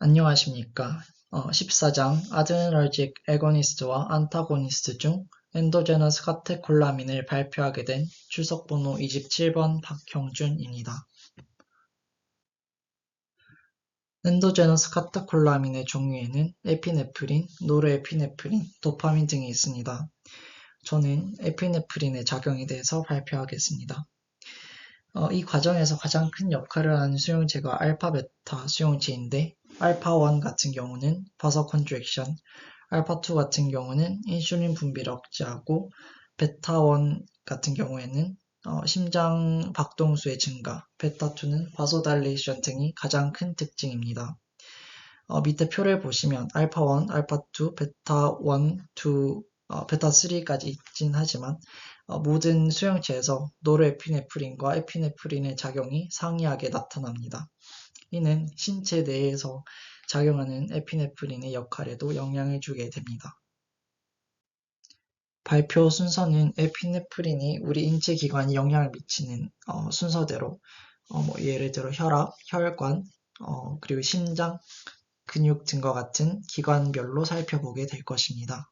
안녕하십니까. 14장 아드레너지क 애고니스트와 안타고니스트 중 엔도제너스 카테콜라민을 발표하게 된 출석번호 27번 박형준입니다. 엔도제너스 카테콜라민의 종류에는 에피네프린, 노르에피네프린, 도파민 등이 있습니다. 저는 에피네프린의 작용에 대해서 발표하겠습니다. 이 과정에서 가장 큰 역할을 하는 수용체가 알파, 베타 수용체인데 알파1 같은 경우는 버서 컨트랙션, 알파2 같은 경우는 인슐린 분비를 억제하고 베타1 같은 경우에는 심장 박동수의 증가, 베타2는 바소달레이션 등이 가장 큰 특징입니다. 밑에 표를 보시면 알파1, 알파2, 베타1, 2, 베타3까지 있긴 하지만 모든 수용체에서 노르에피네프린과 에피네프린의 작용이 상이하게 나타납니다. 이는 신체 내에서 작용하는 에피네프린의 역할에도 영향을 주게 됩니다. 발표 순서는 에피네프린이 우리 인체 기관에 영향을 미치는 순서대로 예를 들어 혈압, 혈관, 그리고 심장, 근육 등과 같은 기관별로 살펴보게 될 것입니다.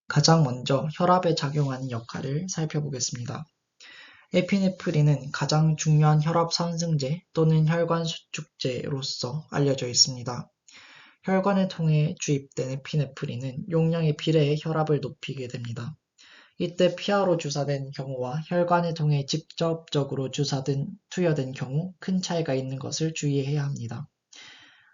가장 먼저 혈압에 작용하는 역할을 살펴보겠습니다. 에피네프린은 가장 중요한 혈압 상승제 또는 혈관 수축제로서 알려져 있습니다. 혈관을 통해 주입된 에피네프린은 용량에 비례해 혈압을 높이게 됩니다. 이때 피하로 주사된 경우와 혈관을 통해 직접적으로 투여된 경우 큰 차이가 있는 것을 주의해야 합니다.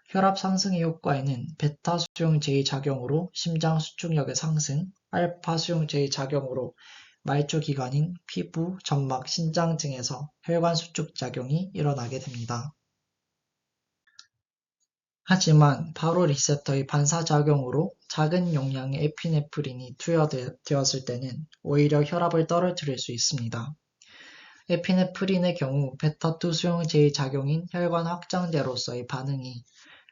혈압 상승의 효과에는 베타 수용체의 작용으로 심장 수축력의 상승, 알파 수용체의 작용으로 말초기관인 피부, 점막, 신장 등에서 혈관 수축 작용이 일어나게 됩니다. 하지만 바로 리셉터의 반사작용으로 작은 용량의 에피네프린이 투여되었을 때는 오히려 혈압을 떨어뜨릴 수 있습니다. 에피네프린의 경우 베타2 수용체의 작용인 혈관 확장제로서의 반응이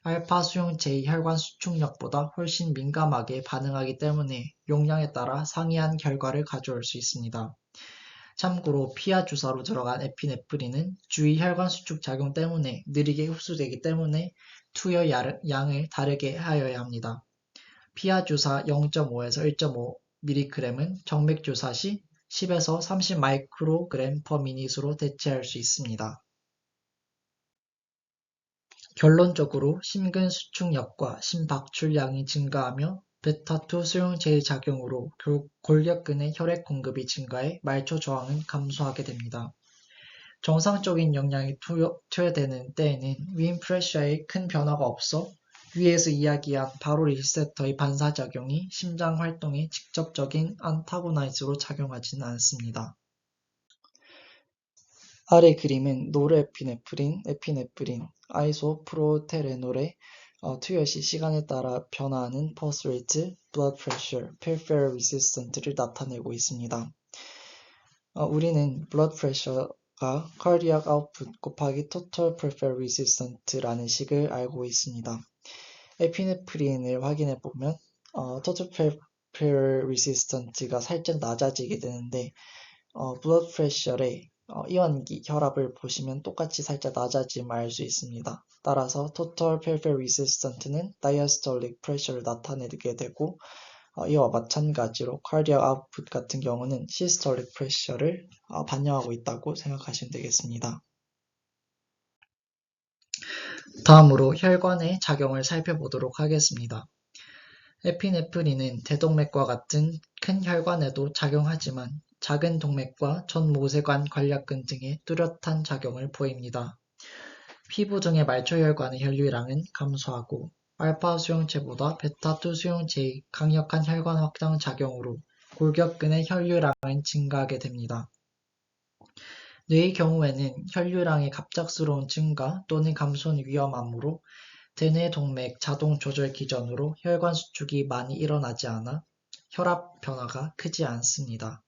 알파 수용체의 혈관 수축력보다 훨씬 민감하게 반응하기 때문에 용량에 따라 상이한 결과를 가져올 수 있습니다. 참고로 피하 주사로 들어간 에피네프린은 주위 혈관 수축 작용 때문에 느리게 흡수되기 때문에 투여 양을 다르게 하여야 합니다. 피하 주사 0.5에서 1.5mg은 정맥 주사 시 10에서 30 마이크로그램 per minute로 대체할 수 있습니다. 결론적으로 심근 수축력과 심박출량이 증가하며 베타2 수용체의 작용으로 골격근의 혈액 공급이 증가해 말초 저항은 감소하게 됩니다. 정상적인 용량이 투여되는 때에는 윈 프레셔에 큰 변화가 없어 위에서 이야기한 바로 리셉터의 반사작용이 심장 활동에 직접적인 안타고나이즈로 작용하지는 않습니다. 아래 그림은 노르에피네프린, 에피네프린, 아이소프로테레놀의 투여 시 시간에 따라 변화하는 pulse rate, blood pressure, peripheral resistant를 나타내고 있습니다. 우리는 blood pressure가 cardiac output 곱하기 total peripheral resistant라는 식을 알고 있습니다. 에피네프린을 확인해 보면 total peripheral resistant가 살짝 낮아지게 되는데 blood pressure의 이완기 혈압을 보시면 똑같이 살짝 낮아짐을 알 수 있습니다. 따라서 total peripheral resistant는 diastolic pressure를 나타내게 되고 이와 마찬가지로 cardiac output 같은 경우는 systolic pressure를 반영하고 있다고 생각하시면 되겠습니다. 다음으로 혈관의 작용을 살펴보도록 하겠습니다. 에피네프린은 대동맥과 같은 큰 혈관에도 작용하지만 작은 동맥과 전모세관 관략근 등에 뚜렷한 작용을 보입니다. 피부 등의 말초혈관의 혈류량은 감소하고 알파 수용체보다 베타2 수용체의 강력한 혈관 확장 작용으로 골격근의 혈류량은 증가하게 됩니다. 뇌의 경우에는 혈류량의 갑작스러운 증가 또는 감소는 위험하므로 대뇌 동맥 자동 조절 기전으로 혈관 수축이 많이 일어나지 않아 혈압 변화가 크지 않습니다.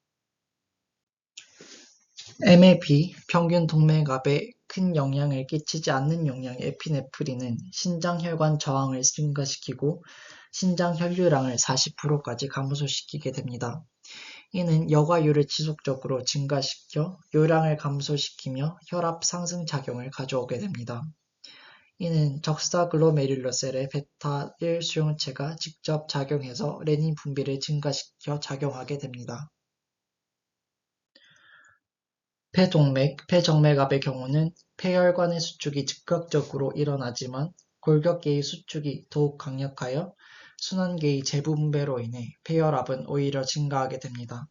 MAP, 평균 동맥압에 큰 영향을 끼치지 않는 용량의 에피네프린은 신장 혈관 저항을 증가시키고 신장 혈류량을 40%까지 감소시키게 됩니다. 이는 여과율을 지속적으로 증가시켜 요량을 감소시키며 혈압 상승 작용을 가져오게 됩니다. 이는 적사글로메룰러셀의 베타1 수용체가 직접 작용해서 레닌 분비를 증가시켜 작용하게 됩니다. 폐동맥, 폐정맥압의 경우는 폐혈관의 수축이 즉각적으로 일어나지만 골격계의 수축이 더욱 강력하여 순환계의 재분배로 인해 폐혈압은 오히려 증가하게 됩니다.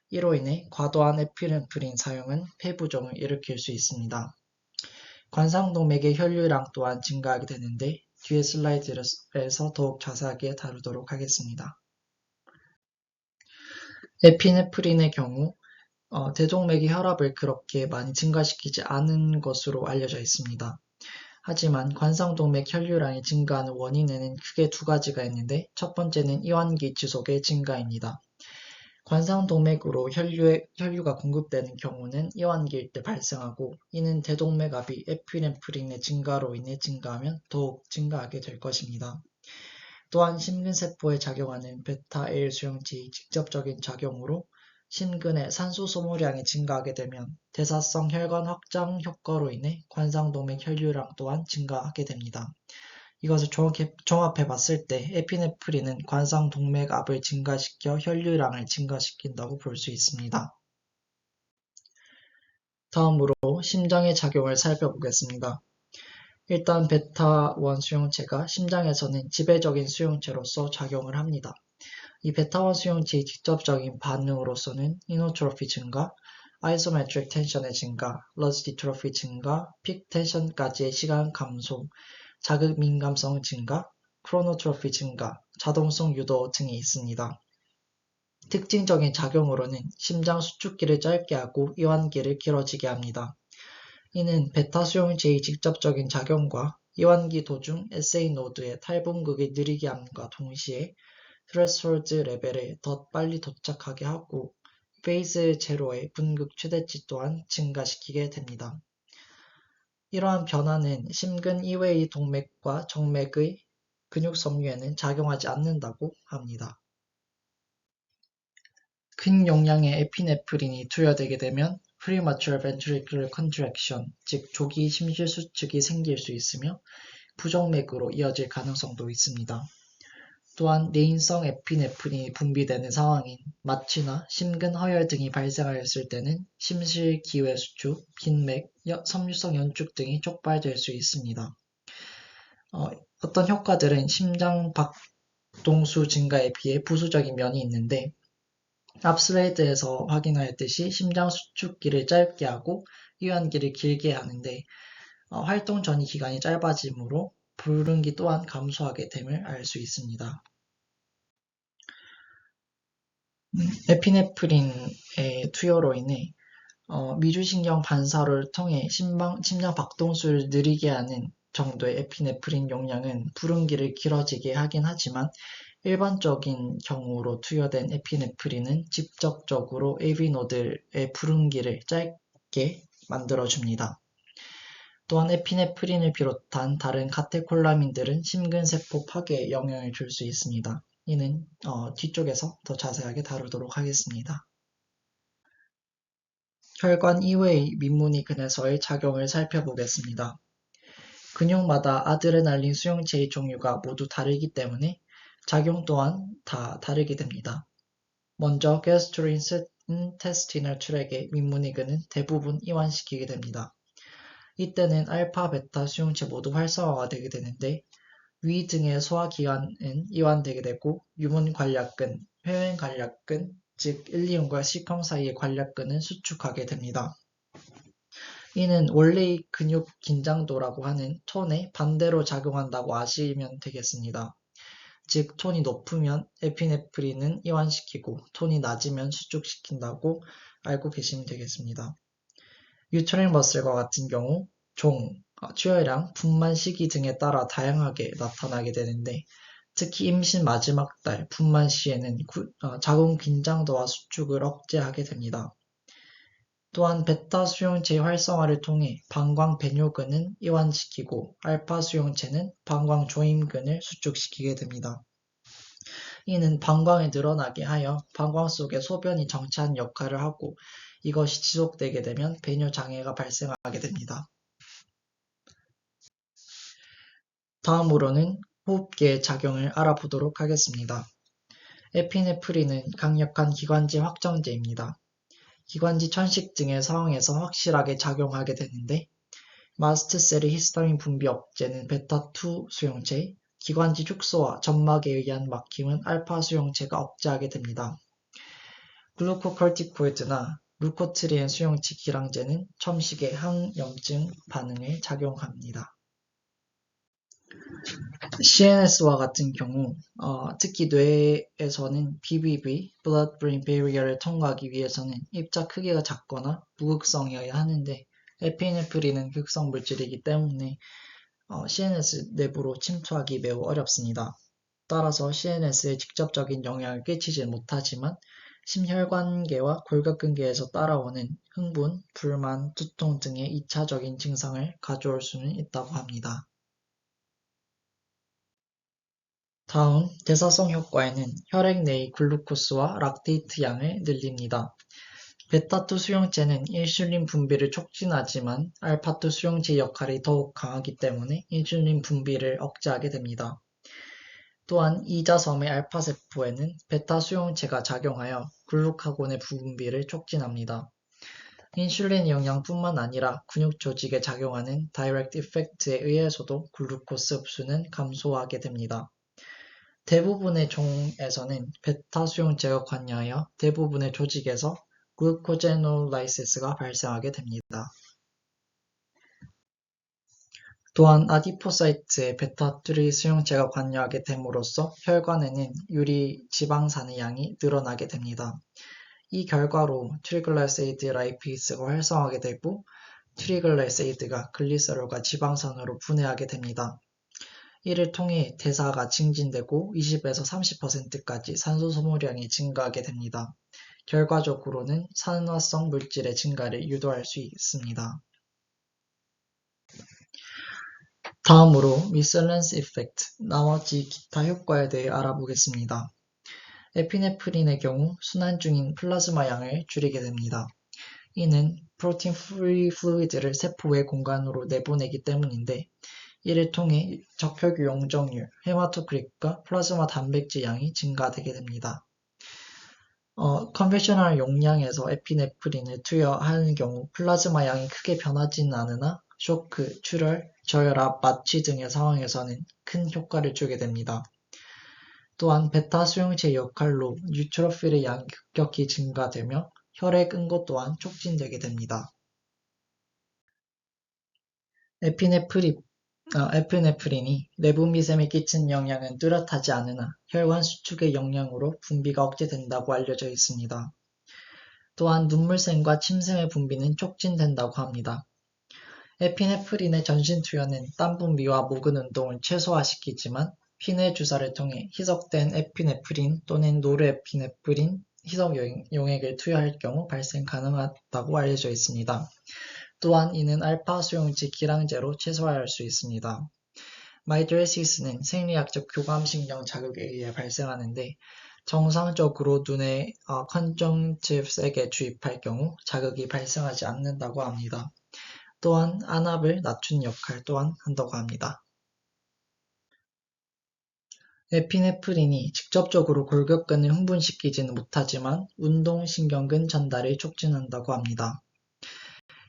이로 인해 과도한 에피네프린 사용은 폐부종을 일으킬 수 있습니다. 관상동맥의 혈류량 또한 증가하게 되는데 뒤에 슬라이드에서 더욱 자세하게 다루도록 하겠습니다. 에피네프린의 경우 대동맥의 혈압을 그렇게 많이 증가시키지 않은 것으로 알려져 있습니다. 하지만 관상동맥 혈류량이 증가하는 원인에는 크게 두 가지가 있는데 첫 번째는 이완기 지속의 증가입니다. 관상동맥으로 혈류가 공급되는 경우는 이완기일 때 발생하고 이는 대동맥압이 에피네프린의 증가로 인해 증가하면 더욱 증가하게 될 것입니다. 또한 심근세포에 작용하는 베타1 수용체의 직접적인 작용으로 심근의 산소 소모량이 증가하게 되면 대사성 혈관 확장 효과로 인해 관상동맥 혈류량 또한 증가하게 됩니다. 이것을 종합해 봤을 때 에피네프린은 관상동맥압을 증가시켜 혈류량을 증가시킨다고 볼 수 있습니다. 다음으로 심장의 작용을 살펴보겠습니다. 일단 베타1 수용체가 심장에서는 지배적인 수용체로서 작용을 합니다. 이 베타1 수용체의 직접적인 반응으로서는 이노트로피 증가, 아이소메트릭 텐션의 증가, 러스 디트로피 증가, 픽 텐션까지의 시간 감소, 자극 민감성 증가, 크로노트로피 증가, 자동성 유도 등이 있습니다. 특징적인 작용으로는 심장 수축기를 짧게 하고 이완기를 길어지게 합니다. 이는 베타 수용체의 직접적인 작용과 이완기 도중 SA 노드의 탈분극을 느리게 함과 동시에 스레스홀드 레벨에 더 빨리 도착하게 하고 페이즈 제로의 분극 최대치 또한 증가시키게 됩니다. 이러한 변화는 심근 이외의 동맥과 정맥의 근육 섬유에는 작용하지 않는다고 합니다. 큰 용량의 에피네프린이 투여되게 되면 premature ventricular contraction, 즉 조기 심실수축이 생길 수 있으며 부정맥으로 이어질 가능성도 있습니다. 또한 내인성 에피네프린이 분비되는 상황인 마취나 심근 허열 등이 발생하였을 때는 심실기회수축, 빈맥, 섬유성 연축 등이 촉발될 수 있습니다. 어떤 효과들은 심장 박동수 증가에 비해 부수적인 면이 있는데 앞 슬라이드에서 확인하였듯이 심장 수축기를 짧게 하고 이완기를 길게 하는데 활동 전이 기간이 짧아지므로 불응기 또한 감소하게 됨을 알 수 있습니다. 에피네프린의 투여로 인해 미주신경 반사를 통해 심장 박동수를 느리게 하는 정도의 에피네프린 용량은 불응기를 길어지게 하긴 하지만 일반적인 경우로 투여된 에피네프린은 직접적으로 AV노드의 불응기를 짧게 만들어줍니다. 또한 에피네프린을 비롯한 다른 카테콜라민들은 심근세포 파괴에 영향을 줄 수 있습니다. 이는 뒤쪽에서 더 자세하게 다루도록 하겠습니다. 혈관 이외의 민문이근에서의 작용을 살펴보겠습니다. 근육마다 아드레날린 수용체의 종류가 모두 다르기 때문에 작용 또한 다 다르게 됩니다. 먼저 gastrointestinal 트랙의 민문이근은 대부분 이완시키게 됩니다. 이때는 알파, 베타 수용체 모두 활성화가 되게 되는데 위 등의 소화기관은 이완되게 되고 유문관략근, 회wen관략근, 즉 1, 2흉과 C컴 사이의 관략근은 수축하게 됩니다. 이는 원래의 근육 긴장도라고 하는 톤에 반대로 작용한다고 아시면 되겠습니다. 즉 톤이 높으면 에피네프린은 이완시키고 톤이 낮으면 수축시킨다고 알고 계시면 되겠습니다. 유트럴 머슬과 같은 경우 출혈량, 분만 시기 등에 따라 다양하게 나타나게 되는데 특히 임신 마지막 달 분만 시에는 자궁 긴장도와 수축을 억제하게 됩니다. 또한 베타 수용체의 활성화를 통해 방광 배뇨근은 이완시키고 알파 수용체는 방광 조임근을 수축시키게 됩니다. 이는 방광을 늘어나게 하여 방광 속에 소변이 정체하는 역할을 하고 이것이 지속되게 되면 배뇨 장애가 발생하게 됩니다. 다음으로는 호흡기의 작용을 알아보도록 하겠습니다. 에피네프린은 강력한 기관지 확정제입니다. 기관지 천식 등의 상황에서 확실하게 작용하게 되는데 마스트셀의 히스타민 분비 억제는 베타2 수용체, 기관지 축소와 점막에 의한 막힘은 알파 수용체가 억제하게 됩니다. 글루코콜티코이드나 루코트리엔 수용체 기량제는 첨식의 항염증 반응에 작용합니다. CNS와 같은 경우 특히 뇌에서는 BBB, Blood-Brain Barrier를 통과하기 위해서는 입자 크기가 작거나 무극성이어야 하는데 에피네프린은 극성 물질이기 때문에 CNS 내부로 침투하기 매우 어렵습니다. 따라서 CNS에 직접적인 영향을 끼치지 못하지만 심혈관계와 골격근계에서 따라오는 흥분, 불만, 두통 등의 2차적인 증상을 가져올 수는 있다고 합니다. 다음, 대사성 효과에는 혈액 내의 글루코스와 락테이트 양을 늘립니다. 베타2 수용체는 인슐린 분비를 촉진하지만 알파2 수용체 역할이 더욱 강하기 때문에 인슐린 분비를 억제하게 됩니다. 또한 이자섬의 알파세포에는 베타 수용체가 작용하여 글루카곤의 분비를 촉진합니다. 인슐린 영향뿐만 아니라 근육 조직에 작용하는 다이렉트 이펙트에 의해서도 글루코스 흡수는 감소하게 됩니다. 대부분의 종에서는 베타 수용체가 관여하여 대부분의 조직에서 글루코제놀라이시스가 발생하게 됩니다. 또한 아디포사이트에 베타3 수용체가 관여하게 됨으로써 혈관에는 유리 지방산의 양이 늘어나게 됩니다. 이 결과로 트리글라이세이드 라이페이스가 활성화하게 되고 트리글라이세이드가 글리세롤과 지방산으로 분해하게 됩니다. 이를 통해 대사가 증진되고 20에서 30%까지 산소 소모량이 증가하게 됩니다. 결과적으로는 산화성 물질의 증가를 유도할 수 있습니다. 다음으로 미셀런스 이펙트, 나머지 기타 효과에 대해 알아보겠습니다. 에피네프린의 경우 순환 중인 플라즈마 양을 줄이게 됩니다. 이는 프로틴 프리 플루이드를 세포 외 공간으로 내보내기 때문인데 이를 통해 적혈구 용적률, 헤마토크rit과 플라즈마 단백질 양이 증가되게 됩니다. 컨벤셔널 용량에서 에피네프린을 투여하는 경우 플라즈마 양이 크게 변하지는 않으나 쇼크, 출혈, 저혈압, 마취 등의 상황에서는 큰 효과를 주게 됩니다. 또한 베타 수용체 역할로 뉴트로필의 양이 급격히 증가되며 혈액 응고 또한 촉진되게 됩니다. 에피네프린이 내부 미세에 끼친 영향은 뚜렷하지 않으나 혈관 수축의 영향으로 분비가 억제된다고 알려져 있습니다. 또한 눈물샘과 침샘의 분비는 촉진된다고 합니다. 에피네프린의 전신 투여는 땀 분비와 모근 운동을 최소화시키지만 피내 주사를 통해 희석된 에피네프린 또는 노르에피네프린 희석 용액을 투여할 경우 발생 가능하다고 알려져 있습니다. 또한 이는 알파 수용체 기량제로 최소화할 수 있습니다. 마이드레시스는 생리학적 교감신경 자극에 의해 발생하는데 정상적으로 눈에 컨정티브스에게 주입할 경우 자극이 발생하지 않는다고 합니다. 또한 안압을 낮춘 역할 또한 한다고 합니다. 에피네프린이 직접적으로 골격근을 흥분시키지는 못하지만 운동신경근 전달을 촉진한다고 합니다.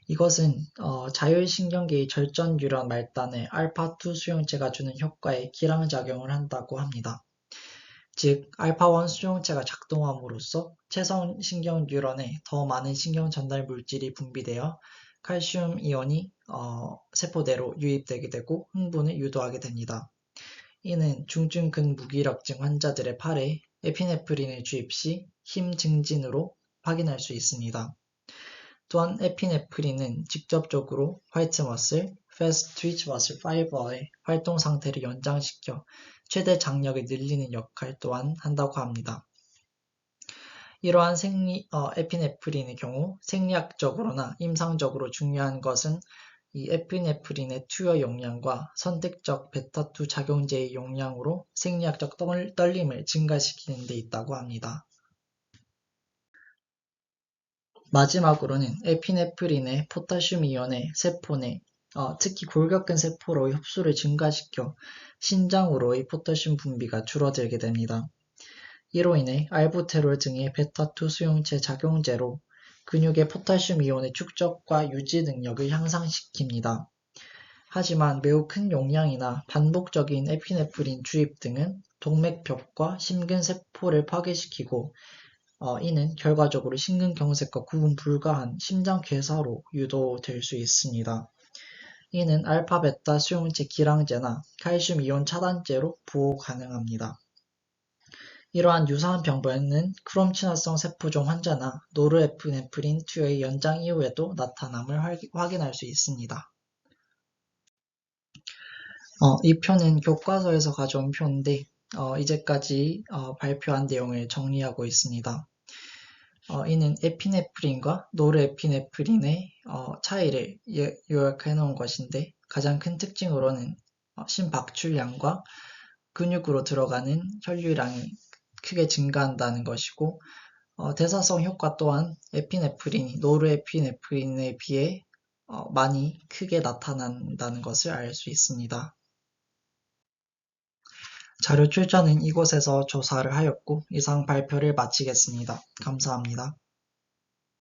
이것은 자율신경계의 절전 뉴런 말단에 알파2 수용체가 주는 효과에 기량작용을 한다고 합니다. 즉, 알파1 수용체가 작동함으로써 체성신경 뉴런에 더 많은 신경 전달 물질이 분비되어 칼슘 이온이 세포내로 유입되게 되고 흥분을 유도하게 됩니다. 이는 중증근 무기력증 환자들의 팔에 에피네프린을 주입 시 힘 증진으로 확인할 수 있습니다. 또한 에피네프린은 직접적으로 화이트 머슬, 패스트 트위치 머슬 파이버의 활동 상태를 연장시켜 최대 장력을 늘리는 역할 또한 한다고 합니다. 이러한 에피네프린의 경우 생리학적으로나 임상적으로 중요한 것은 이 에피네프린의 투여 용량과 선택적 베타2 작용제의 용량으로 생리학적 떨림을 증가시키는 데 있다고 합니다. 마지막으로는 에피네프린의 포타슘 이온의 세포 내 특히 골격근 세포로의 흡수를 증가시켜 신장으로의 포타슘 분비가 줄어들게 됩니다. 이로 인해 알부테롤 등의 베타2 수용체 작용제로 근육의 포타슘 이온의 축적과 유지 능력을 향상시킵니다. 하지만 매우 큰 용량이나 반복적인 에피네프린 주입 등은 동맥벽과 심근세포를 파괴시키고 이는 결과적으로 심근경색과 구분 불가한 심장괴사로 유도될 수 있습니다. 이는 알파, 베타 수용체 기량제나 칼슘 이온 차단제로 보호 가능합니다. 이러한 유사한 병변은 크롬 친화성 세포종 환자나 노르에피네프린 투여의 연장 이후에도 나타남을 확인할 수 있습니다. 이 표는 교과서에서 가져온 표인데 이제까지 발표한 내용을 정리하고 있습니다. 이는 에피네프린과 노르에피네프린의 차이를 요약해 놓은 것인데 가장 큰 특징으로는 심박출량과 근육으로 들어가는 혈류량이 크게 증가한다는 것이고 대사성 효과 또한 에피네프린이 노르에피네프린에 비해 많이 크게 나타난다는 것을 알 수 있습니다. 자료 출처는 이곳에서 조사를 하였고 이상 발표를 마치겠습니다. 감사합니다.